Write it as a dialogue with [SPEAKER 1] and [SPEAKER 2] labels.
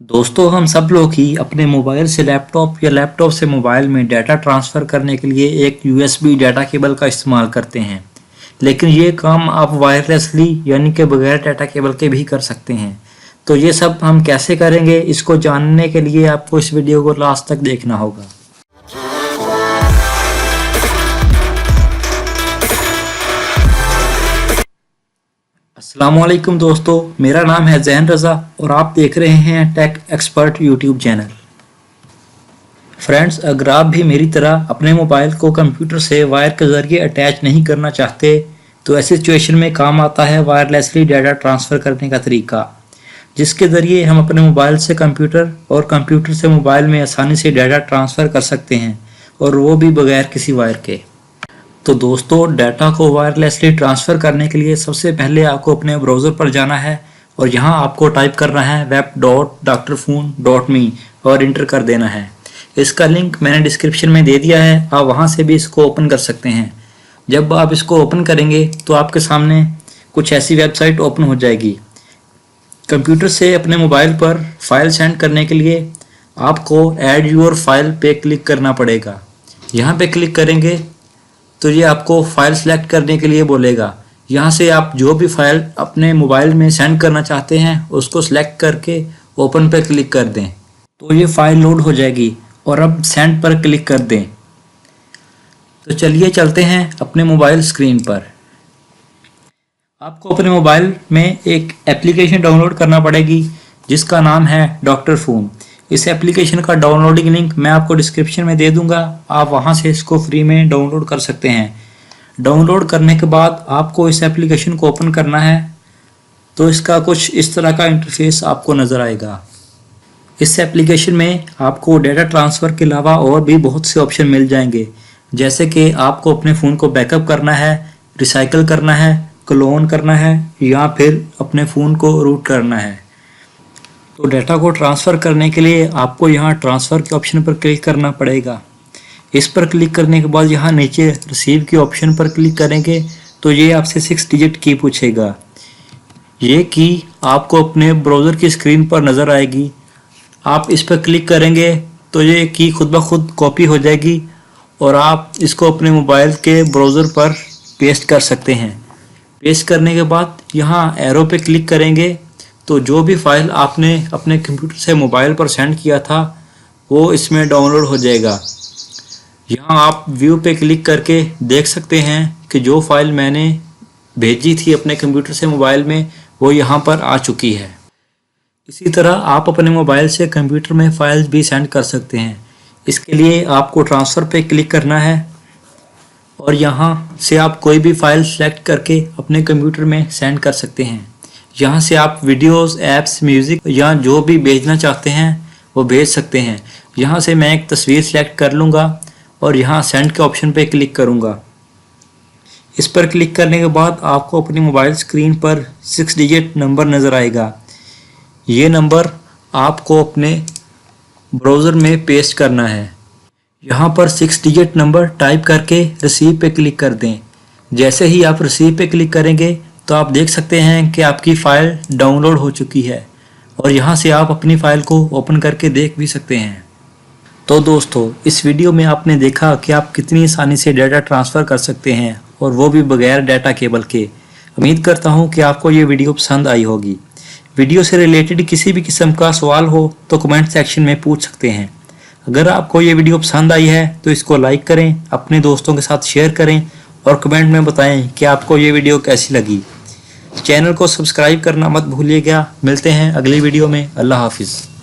[SPEAKER 1] दोस्तों, हम सब लोग ही अपने मोबाइल से लैपटॉप या लैपटॉप से मोबाइल में डाटा ट्रांसफ़र करने के लिए एक USB डाटा केबल का इस्तेमाल करते हैं। लेकिन ये काम आप वायरलेसली यानी कि बगैर डाटा केबल के भी कर सकते हैं। तो ये सब हम कैसे करेंगे, इसको जानने के लिए आपको इस वीडियो को लास्ट तक देखना होगा। अस्सलामुअलैकुम दोस्तों, मेरा नाम है ज़ैन रज़ा और आप देख रहे हैं tech expert YouTube channel. Friends, अगर आप भी मेरी तरह अपने मोबाइल को कंप्यूटर से वायर के ज़रिए अटैच नहीं करना चाहते तो ऐसी सिचुएशन में काम आता है वायरलेसली डाटा ट्रांसफ़र करने का तरीका, जिसके ज़रिए हम अपने मोबाइल से कंप्यूटर और कंप्यूटर से मोबाइल में आसानी से डाटा ट्रांसफ़र कर सकते हैं, और वो भी बगैर किसी वायर के। तो दोस्तों, डाटा को वायरलेसली ट्रांसफ़र करने के लिए सबसे पहले आपको अपने ब्राउज़र पर जाना है और यहाँ आपको टाइप करना है web.drphone.me और इंटर कर देना है। इसका लिंक मैंने डिस्क्रिप्शन में दे दिया है, आप वहाँ से भी इसको ओपन कर सकते हैं। जब आप इसको ओपन करेंगे तो आपके सामने कुछ ऐसी वेबसाइट ओपन हो जाएगी। कंप्यूटर से अपने मोबाइल पर फाइल सेंड करने के लिए आपको ऐड योर फाइल पे क्लिक करना पड़ेगा। यहाँ पे क्लिक करेंगे तो ये आपको फाइल सेलेक्ट करने के लिए बोलेगा। यहाँ से आप जो भी फाइल अपने मोबाइल में सेंड करना चाहते हैं उसको सेलेक्ट करके ओपन पर क्लिक कर दें तो ये फाइल लोड हो जाएगी और अब सेंड पर क्लिक कर दें। तो चलिए चलते हैं अपने मोबाइल स्क्रीन पर। आपको अपने मोबाइल में एक एप्लीकेशन डाउनलोड करना पड़ेगी जिसका नाम है डॉक्टर फोन। इस एप्लीकेशन का डाउनलोडिंग लिंक मैं आपको डिस्क्रिप्शन में दे दूंगा, आप वहां से इसको फ्री में डाउनलोड कर सकते हैं। डाउनलोड करने के बाद आपको इस एप्लीकेशन को ओपन करना है तो इसका कुछ इस तरह का इंटरफेस आपको नज़र आएगा। इस एप्लीकेशन में आपको डाटा ट्रांसफ़र के अलावा और भी बहुत से ऑप्शन मिल जाएंगे, जैसे कि आपको अपने फ़ोन को बैकअप करना है, रिसाइकल करना है, क्लोन करना है या फिर अपने फ़ोन को रूट करना है। तो डाटा को ट्रांसफ़र करने के लिए आपको यहाँ ट्रांसफ़र के ऑप्शन पर क्लिक करना पड़ेगा। इस पर क्लिक करने के बाद यहाँ नीचे रिसीव के ऑप्शन पर क्लिक करेंगे तो ये आपसे 6 डिजिट की पूछेगा। ये की आपको अपने ब्राउज़र की स्क्रीन पर नज़र आएगी। आप इस पर क्लिक करेंगे तो ये की खुद ब खुद कॉपी हो जाएगी और आप इसको अपने मोबाइल के ब्राउज़र पर पेस्ट कर सकते हैं। पेस्ट करने के बाद यहाँ एरो पे क्लिक करेंगे तो जो भी फाइल आपने अपने कंप्यूटर से मोबाइल पर सेंड किया था वो इसमें डाउनलोड हो जाएगा। यहाँ आप व्यू पे क्लिक करके देख सकते हैं कि जो फाइल मैंने भेजी थी अपने कंप्यूटर से मोबाइल में वो यहाँ पर आ चुकी है। इसी तरह आप अपने मोबाइल से कंप्यूटर में फाइल्स भी सेंड कर सकते हैं। इसके लिए आपको ट्रांसफ़र पे क्लिक करना है और यहाँ से आप कोई भी फाइल सेलेक्ट करके अपने कंप्यूटर में सेंड कर सकते हैं। यहाँ से आप वीडियोस, ऐप्स, म्यूज़िक या जो भी भेजना चाहते हैं वो भेज सकते हैं। यहाँ से मैं एक तस्वीर सेलेक्ट कर लूँगा और यहाँ सेंड के ऑप्शन पे क्लिक करूँगा। इस पर क्लिक करने के बाद आपको अपनी मोबाइल स्क्रीन पर 6 डिजिट नंबर नज़र आएगा। ये नंबर आपको अपने ब्राउज़र में पेस्ट करना है। यहाँ पर 6 डिजिट नंबर टाइप करके रिसीव पे क्लिक कर दें। जैसे ही आप रिसीव पे क्लिक करेंगे तो आप देख सकते हैं कि आपकी फ़ाइल डाउनलोड हो चुकी है और यहाँ से आप अपनी फ़ाइल को ओपन करके देख भी सकते हैं। तो दोस्तों, इस वीडियो में आपने देखा कि आप कितनी आसानी से डाटा ट्रांसफ़र कर सकते हैं और वो भी बगैर डाटा केबल के। उम्मीद करता हूँ कि आपको ये वीडियो पसंद आई होगी। वीडियो से रिलेटेड किसी भी किस्म का सवाल हो तो कमेंट सेक्शन में पूछ सकते हैं। अगर आपको ये वीडियो पसंद आई है तो इसको लाइक करें, अपने दोस्तों के साथ शेयर करें और कमेंट में बताएं कि आपको ये वीडियो कैसी लगी। चैनल को सब्सक्राइब करना मत भूलिएगा। मिलते हैं अगली वीडियो में। अल्लाह हाफिज़।